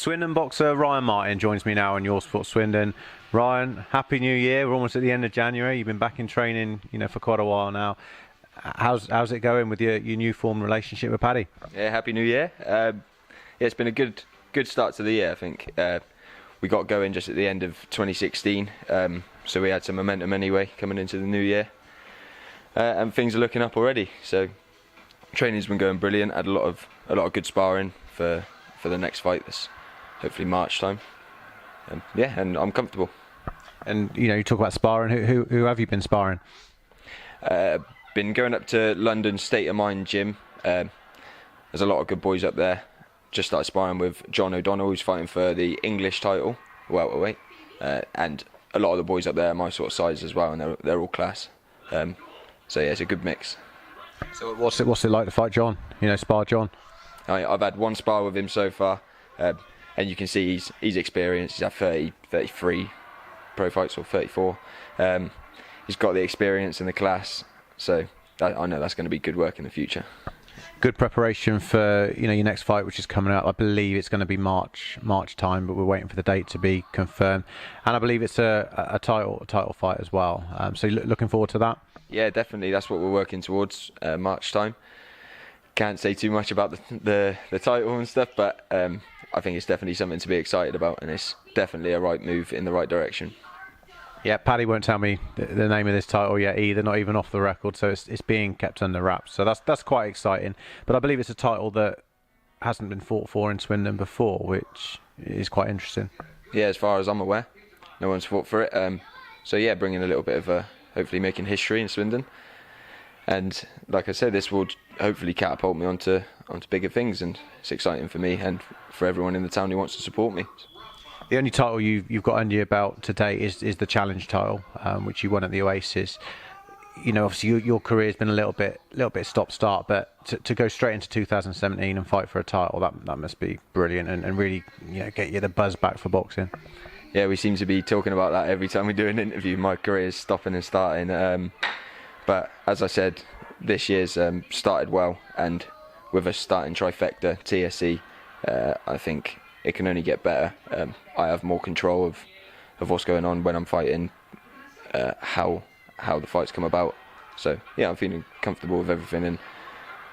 Swindon boxer Ryan Martin joins me now on Your Sport Swindon. Ryan, happy New Year. We're almost at the end of January. You've been back in training, for quite a while now. How's it going with your new formed relationship with Paddy? Yeah, happy New Year. It's been a good start to the year. I think we got going just at the end of 2016, so we had some momentum anyway coming into the new year, and things are looking up already. So training's been going brilliant. Had a lot of good sparring for the next fight. This hopefully March time. And I'm comfortable. And you talk about sparring. Who have you been sparring? Been going up to London State of Mind gym. There's a lot of good boys up there. Just started sparring with John O'Donnell, who's fighting for the English title, welterweight, and a lot of the boys up there are my sort of size as well, and they're all class. So yeah, it's a good mix. So what's it like to fight John? Spar John. I've had one spar with him so far, and you can see he's experienced. He's had 33 pro fights, or 34. He's got the experience and the class, so I know that's going to be good work in the future. Good preparation for your next fight, which is coming up. I believe it's going to be March time, but we're waiting for the date to be confirmed. And I believe it's a title fight as well. So looking forward to that. Yeah, definitely. That's what we're working towards. March time. Can't say too much about the title and stuff, but I think it's definitely something to be excited about, and it's definitely a right move in the right direction. Yeah, Paddy won't tell me the name of this title yet either, not even off the record, so it's being kept under wraps. So that's quite exciting. But I believe it's a title that hasn't been fought for in Swindon before, which is quite interesting. Yeah, as far as I'm aware, no one's fought for it. So yeah, bringing a little bit of hopefully making history in Swindon. And like I said, this will hopefully catapult me onto bigger things, and it's exciting for me and for everyone in the town who wants to support me. The only title you've got under your belt today is the Challenge title, which you won at the Oasis. Obviously your career's been a little bit stop-start, but to go straight into 2017 and fight for a title, that must be brilliant and really get you the buzz back for boxing. Yeah, we seem to be talking about that every time we do an interview. My career is stopping and starting, but as I said, this year's started well, and with us starting trifecta TSE, I think it can only get better. I have more control of what's going on when I'm fighting, how the fights come about. So yeah, I'm feeling comfortable with everything, and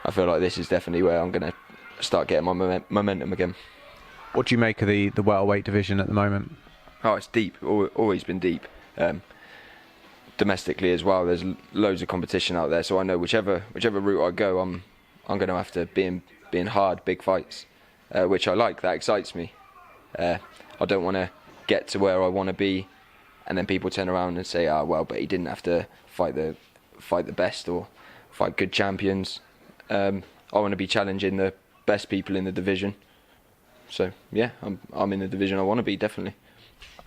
I feel like this is definitely where I'm going to start getting my momentum again. What do you make of the welterweight division at the moment? Oh, it's deep. Always been deep. Domestically as well, there's loads of competition out there. So I know whichever route I go, I'm going to have to be in hard, big fights. Which I like. That excites me. I don't want to get to where I want to be, and then people turn around and say, well, but he didn't have to fight the best or fight good champions. I want to be challenging the best people in the division. So yeah, I'm in the division I want to be, definitely.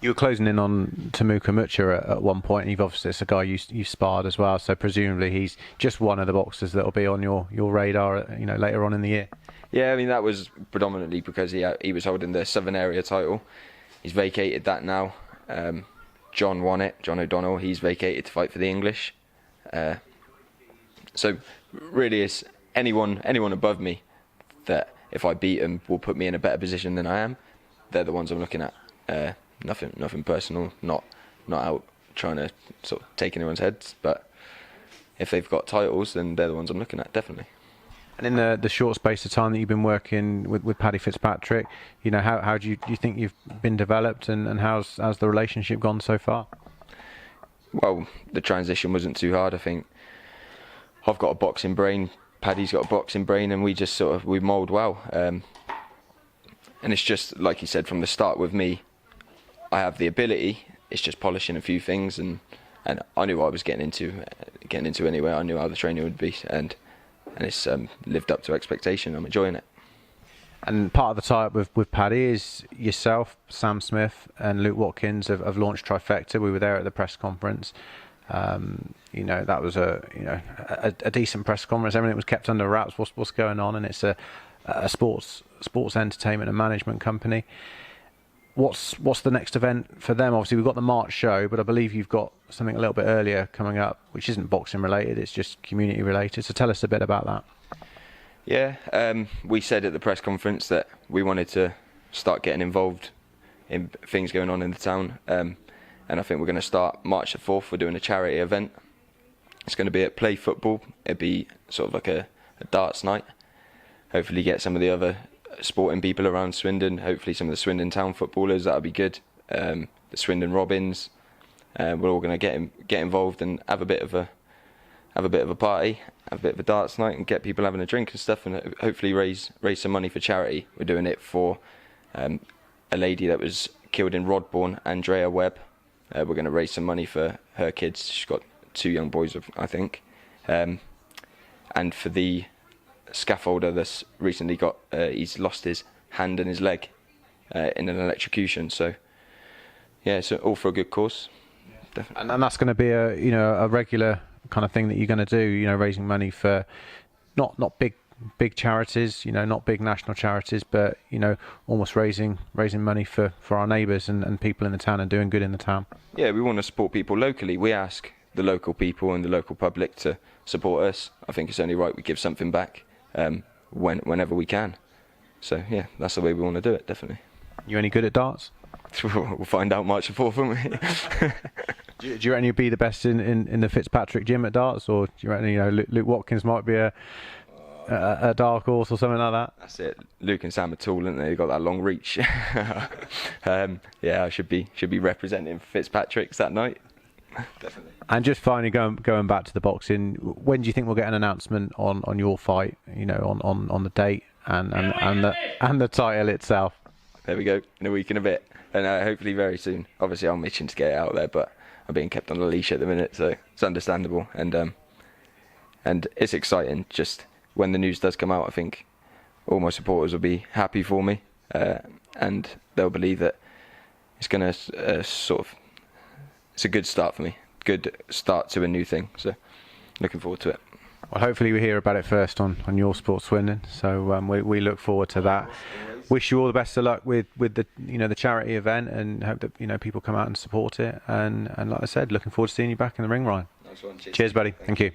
You were closing in on Temuka Mucha at one point, and it's a guy you sparred as well. So presumably he's just one of the boxers that will be on your radar, later on in the year. Yeah, I mean that was predominantly because he was holding the Southern Area title. He's vacated that now. John won it. John O'Donnell. He's vacated to fight for the English. So really, it's anyone above me that if I beat them will put me in a better position than I am. They're the ones I'm looking at. Nothing personal. Not out trying to sort of take anyone's heads. But if they've got titles, then they're the ones I'm looking at, definitely. And in the short space of time that you've been working with Paddy Fitzpatrick, how do you think you've been developed, and how's the relationship gone so far? Well, the transition wasn't too hard. I think I've got a boxing brain, Paddy's got a boxing brain, and we mould well. And it's just like you said from the start with me, I have the ability. It's just polishing a few things, and I knew what I was getting into anyway. I knew how the training would be, and it's lived up to expectation. I'm enjoying it. And part of the tie-up with Paddy is yourself, Sam Smith, and Luke Watkins have launched Trifecta. We were there at the press conference. That was a decent press conference. Everything was kept under wraps. What's going on? And it's a sports entertainment and management company. What's the next event for them? Obviously, we've got the March show, but I believe you've got something a little bit earlier coming up, which isn't boxing related. It's just community related. So tell us a bit about that. Yeah, we said at the press conference that we wanted to start getting involved in things going on in the town. And I think we're going to start March the 4th. We're doing a charity event. It's going to be at Play Football. It'll be sort of like a darts night. Hopefully get some of the other sporting people around Swindon. Hopefully some of the Swindon town footballers. That'll be good. The Swindon Robins. We're all going to get involved and have a bit of a party, have a bit of a darts night, and get people having a drink and stuff, and hopefully raise some money for charity. We're doing it for a lady that was killed in Rodbourne, Andrea Webb. We're going to raise some money for her kids. She's got 2 young boys, I think, and for the scaffolder that's recently got he's lost his hand and his leg in an electrocution. So yeah, so all for a good cause. Definitely. And that's going to be a regular kind of thing that you're going to do, raising money for not big charities, not big national charities, but almost raising money for our neighbours and people in the town and doing good in the town. Yeah, we want to support people locally. We ask the local people and the local public to support us. I think it's only right we give something back whenever we can. So yeah, that's the way we want to do it, definitely. You any good at darts? We'll find out March the 4th, won't we? Do you reckon you'd be the best in the Fitzpatrick gym at darts, or do you reckon Luke Watkins might be a dark horse or something like that? That's it. Luke and Sam are tall, aren't they? They've got that long reach. Yeah, I should be representing Fitzpatrick's that night. Definitely. And just finally going back to the boxing, when do you think we'll get an announcement on your fight? On the date and the title itself. There we go. In a week and a bit, and hopefully very soon. Obviously, I'm itching to get it out there, but I'm being kept on a leash at the minute, so it's understandable. And it's exciting. Just when the news does come out, I think all my supporters will be happy for me, and they'll believe that it's going to it's a good start for me. Good start to a new thing. So looking forward to it. Well, hopefully we hear about it first on Your Sport Swindon. So we look forward to that. Wish you all the best of luck with the the charity event, and hope that people come out and support it. And like I said, looking forward to seeing you back in the ring, Ryan. Nice one. Cheers, buddy. Thank you.